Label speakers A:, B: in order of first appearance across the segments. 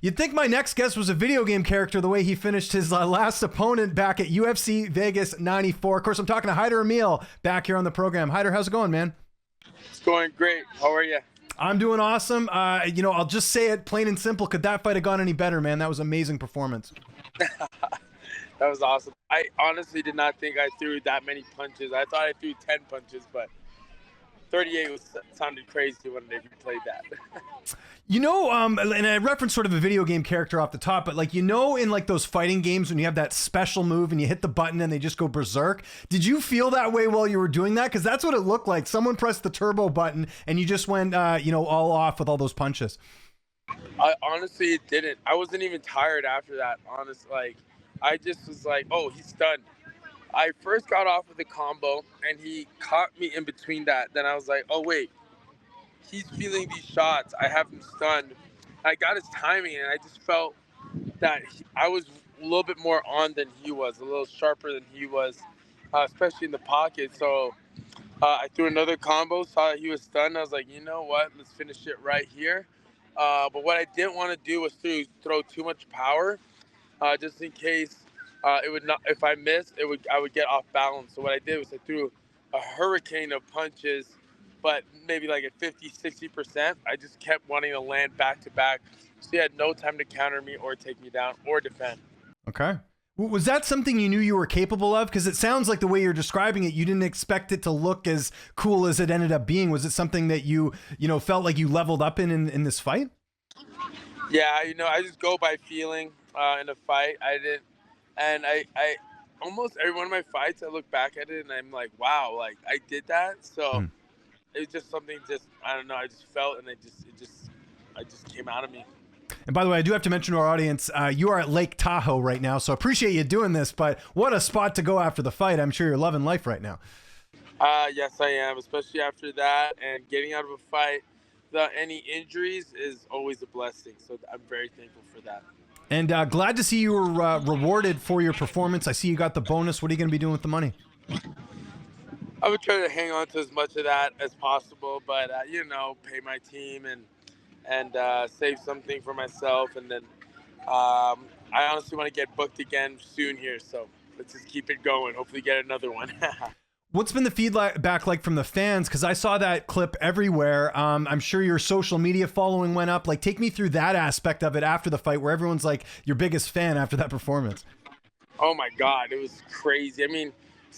A: You'd think my next guest was a video game character the way he finished his last opponent back at UFC Vegas 94. Of course, I'm talking to Hyder Amil back here on the program. Hyder, how's it going, man?
B: It's going great. How are you?
A: I'm doing awesome. I'll just say it plain and simple. Could that fight have gone any better, man? That was an amazing performance.
B: That was awesome. I honestly did not think I threw that many punches. I thought I threw 10 punches, but 38 sounded crazy when they replayed that.
A: And I referenced sort of a video game character off the top, but in those fighting games when you have that special move and you hit the button and they just go berserk, did you feel that way while you were doing that? Because that's what it looked like. Someone pressed the turbo button and you just went, all off with all those punches.
B: I honestly didn't. I wasn't even tired after that, honestly. I just was like, oh, he's stunned. I first got off with a combo, and he caught me in between that. Then I was like, oh, wait. He's feeling these shots. I have him stunned. I got his timing, and I just felt that I was a little bit more on than he was, a little sharper than he was, especially in the pocket. So I threw another combo, saw that he was stunned. I was like, you know what? Let's finish it right here. But what I didn't want to do was throw too much power, just in case it would not. If I missed, I would get off balance. So what I did was I threw a hurricane of punches, but maybe like at 50-60%. I just kept wanting to land back to back, so he had no time to counter me or take me down or defend.
A: Okay. Was that something you knew you were capable of? Because it sounds like the way you're describing it, you didn't expect it to look as cool as it ended up being. Was it something that you felt like you leveled up in this fight?
B: Yeah, I just go by feeling in a fight. I didn't, and I almost every one of my fights, I look back at it and I'm like, wow, like I did that. So it was just something. I don't know. I just felt, and it just came out of me.
A: And by the way, I do have to mention to our audience, you are at Lake Tahoe right now, so appreciate you doing this, but what a spot to go after the fight. I'm sure you're loving life right now.
B: Yes, I am, especially after that, and getting out of a fight without any injuries is always a blessing, so I'm very thankful for that.
A: And glad to see you were rewarded for your performance. I see you got the bonus. What are you going to be doing with the money?
B: I would try to hang on to as much of that as possible, but, pay my team and save something for myself. And then I honestly want to get booked again soon here, so let's just keep it going. Hopefully get another one.
A: What's been the feedback like from the fans? Because I saw that clip everywhere. I'm sure your social media following went up. Take me through that aspect of it after the fight where everyone's your biggest fan after that performance.
B: Oh, my God. It was crazy. I mean,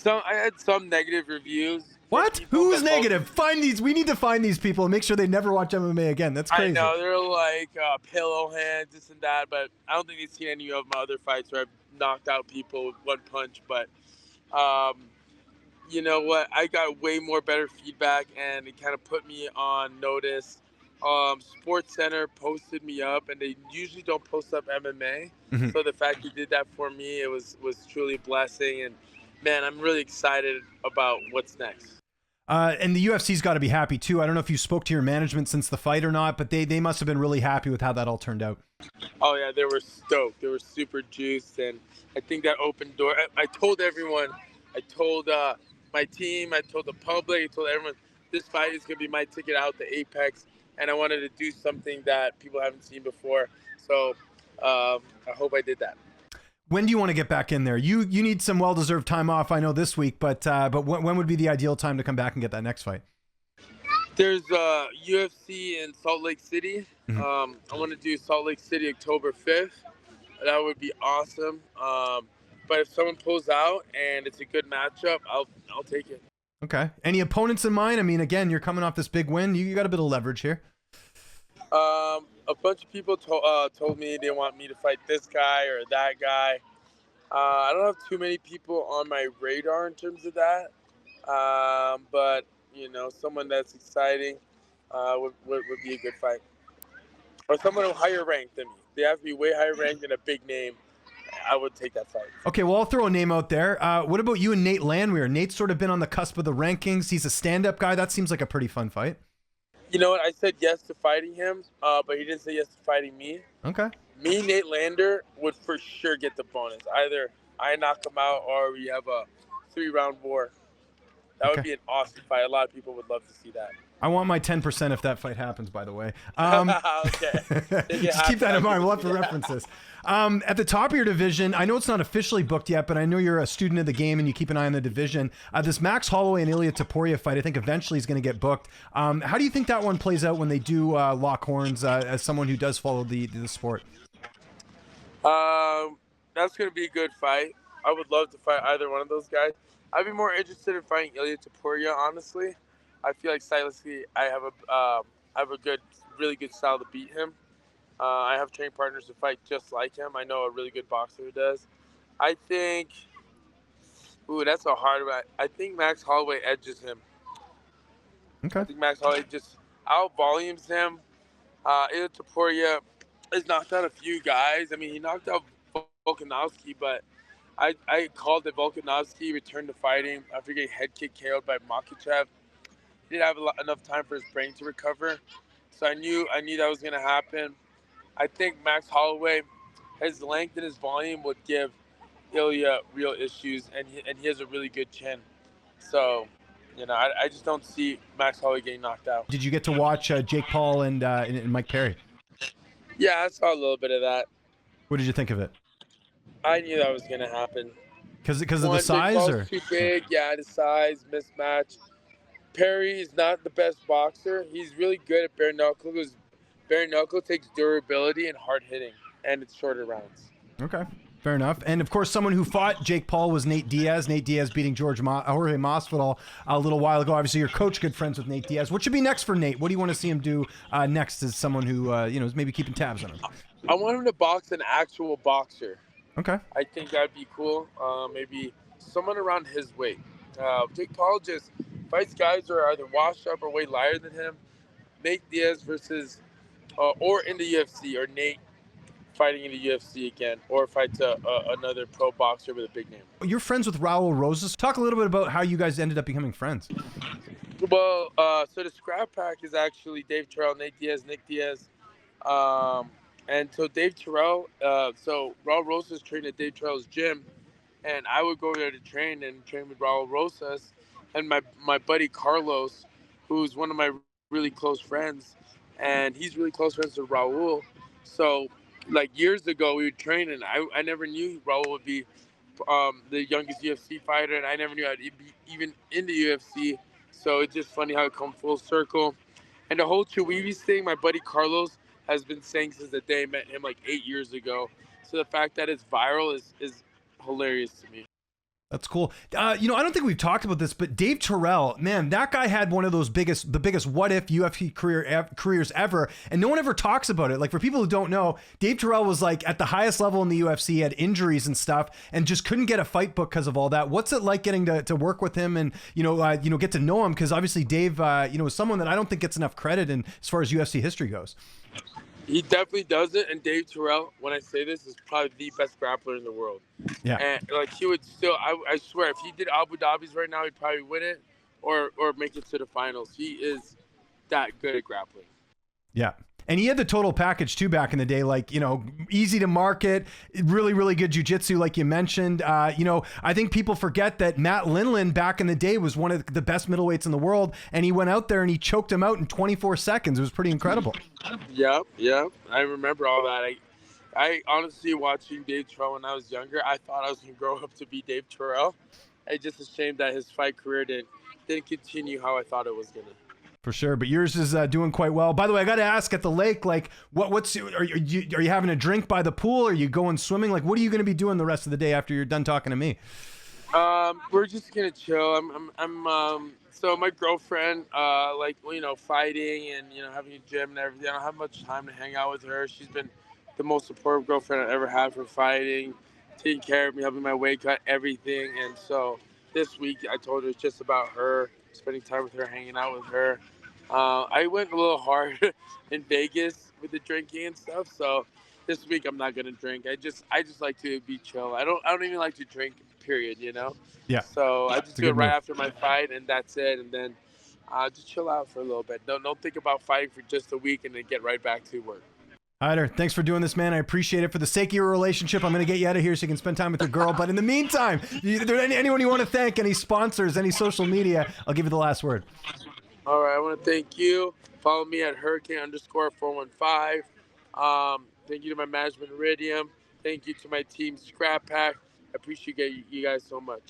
B: I had some negative reviews.
A: What? Who's negative? Find these. We need to find these people and make sure they never watch MMA again. That's crazy.
B: I know. They're like pillow hands, this and that, but I don't think they've seen any of my other fights where I've knocked out people with one punch. But you know what? I got way more better feedback, and it kind of put me on notice. Sports Center posted me up, and they usually don't post up MMA. Mm-hmm. So the fact you did that for me, it was truly a blessing. And, man, I'm really excited about what's next.
A: And the UFC's got to be happy too. I don't know if you spoke to your management since the fight or not, but they must have been really happy with how that all turned out.
B: Oh yeah, they were stoked. They were super juiced, and I think that opened door. I told everyone, I told my team, I told the public, I told everyone, this fight is gonna be my ticket out to Apex, and I wanted to do something that people haven't seen before. So I hope I did that.
A: When do you want to get back in there? You need some well-deserved time off, I know, this week, but when would be the ideal time to come back and get that next fight?
B: There's UFC in Salt Lake City. Mm-hmm. I want to do Salt Lake City October 5th. That would be awesome. But if someone pulls out and it's a good matchup, I'll take it. Okay. Any opponents in mind? I mean, again, you're coming off this big win. You got a bit of leverage here. A bunch of people told me they want me to fight this guy or that guy. I don't have too many people on my radar in terms of that. But, someone that's exciting would be a good fight. Or someone higher ranked than me. They have to be way higher ranked than a big name. I would take that fight. Okay, well, I'll throw a name out there. What about you and Nate Landwehr? Nate's sort of been on the cusp of the rankings. He's a stand-up guy. That seems like a pretty fun fight. You know what? I said yes to fighting him, but he didn't say yes to fighting me. Okay. Me, Nate Landwehr, would for sure get the bonus. Either I knock him out or we have a 3-round war. That would be an awesome fight. A lot of people would love to see that.
A: I want my 10% if that fight happens, by the way.
B: Okay.
A: Just keep that in mind. We'll have to reference this. At the top of your division, I know it's not officially booked yet, but I know you're a student of the game and you keep an eye on the division. This Max Holloway and Ilia Topuria fight, I think eventually is going to get booked. How do you think that one plays out when they do lock horns, as someone who does follow the sport?
B: That's going to be a good fight. I would love to fight either one of those guys. I'd be more interested in fighting Ilia Topuria, honestly. I feel like stylistically, I have a really good style to beat him. I have trained partners to fight just like him. I know a really good boxer who does. I think, that's a hard one. I think Max Holloway edges him.
A: Okay. I
B: think Max Holloway just out-volumes him. Ilia Topuria has knocked out a few guys. I mean, he knocked out Volkanovski, but I called that Volkanovski returned to fighting after getting head kick KO'd by Makhachev. He didn't have enough time for his brain to recover, so I knew that was going to happen. I think Max Holloway, his length and his volume would give Ilia real issues, and he has a really good chin. So, I just don't see Max Holloway getting knocked out.
A: Did you get to watch Jake Paul and Mike Perry?
B: Yeah, I saw a little bit of that.
A: What did you think of it?
B: I knew that was going to happen.
A: Because of the size, or
B: too big? Yeah, the size mismatch. Perry is not the best boxer. He's really good at bare knuckle because bare knuckle takes durability and hard hitting, and it's shorter rounds.
A: Okay, fair enough. And of course, someone who fought Jake Paul was Nate Diaz. Nate Diaz beating Jorge Masvidal a little while ago. Obviously, your coach, good friends with Nate Diaz. What should be next for Nate? What do you want to see him do next as someone who is maybe keeping tabs on him?
B: I want him to box an actual boxer.
A: Okay.
B: I think that'd be cool. Maybe someone around his weight. Jake Paul just fights guys who are either washed up or way lighter than him. Nate Diaz versus, or in the UFC, or Nate fighting in the UFC again, or fights another pro boxer with a big name.
A: You're friends with Raul Rosas. Talk a little bit about how you guys ended up becoming friends.
B: Well, so the scrap pack is actually Dave Terrel, Nate Diaz, Nick Diaz. And so Dave Terrel, so Raul Rosas trained at Dave Terrel's gym, and I would go there to train with Raul Rosas. And my buddy Carlos, who's one of my really close friends, and he's really close friends with Raul. So, like years ago, we would train, and I never knew Raul would be the youngest UFC fighter, and I never knew I'd be even in the UFC. So it's just funny how it come full circle. And the whole Chihuivis thing, my buddy Carlos has been saying since the day I met him like 8 years ago. So the fact that it's viral is hilarious to me.
A: That's cool. I don't think we've talked about this, but Dave Terrel, man, that guy had one of those the biggest what if UFC careers ever, and no one ever talks about it. Like, for people who don't know, Dave Terrel was like at the highest level in the UFC, had injuries and stuff, and just couldn't get a fight book because of all that. What's it like getting to work with him and get to know him? Because obviously Dave, is someone that I don't think gets enough credit in as far as UFC history goes.
B: He definitely does it, and Dave Terrel, when I say this, is probably the best grappler in the world.
A: Yeah.
B: And like he would still, I swear, if he did Abu Dhabi's right now, he'd probably win it or make it to the finals. He is that good at grappling.
A: Yeah. And he had the total package too back in the day, like, easy to market, really, really good jiu-jitsu, like you mentioned. I think people forget that Matt Lindland back in the day was one of the best middleweights in the world, and he went out there and he choked him out in 24 seconds. It was pretty incredible.
B: Yeah. I remember all that. I honestly, watching Dave Terrel when I was younger, I thought I was going to grow up to be Dave Terrel. It's just a shame that his fight career didn't continue how I thought it was going to.
A: For sure, but yours is doing quite well. By the way, I got to ask, at the lake, like, are you having a drink by the pool? Are you going swimming? Like, what are you going to be doing the rest of the day after you're done talking to me?
B: We're just gonna chill. So my girlfriend, fighting and having a gym and everything. I don't have much time to hang out with her. She's been the most supportive girlfriend I've ever had for fighting, taking care of me, helping my weight cut, everything. And so this week I told her it's just about her, spending time with her, hanging out with her. I went a little hard in Vegas with the drinking and stuff, so this week I'm not gonna drink. I just like to be chill. I don't even like to drink, period.
A: Yeah.
B: So I just do it right after my fight, and that's it. And then just chill out for a little bit. Don't think about fighting for just a week and then get right back to work.
A: Hyder, thanks for doing this, man. I appreciate it. For the sake of your relationship, I'm going to get you out of here so you can spend time with your girl. But in the meantime, anyone you want to thank, any sponsors, any social media, I'll give you the last word.
B: All right, I want to thank you. Follow me at hurricane_415. Thank you to my management, Iridium. Thank you to my team, Scrap Pack. I appreciate you guys so much.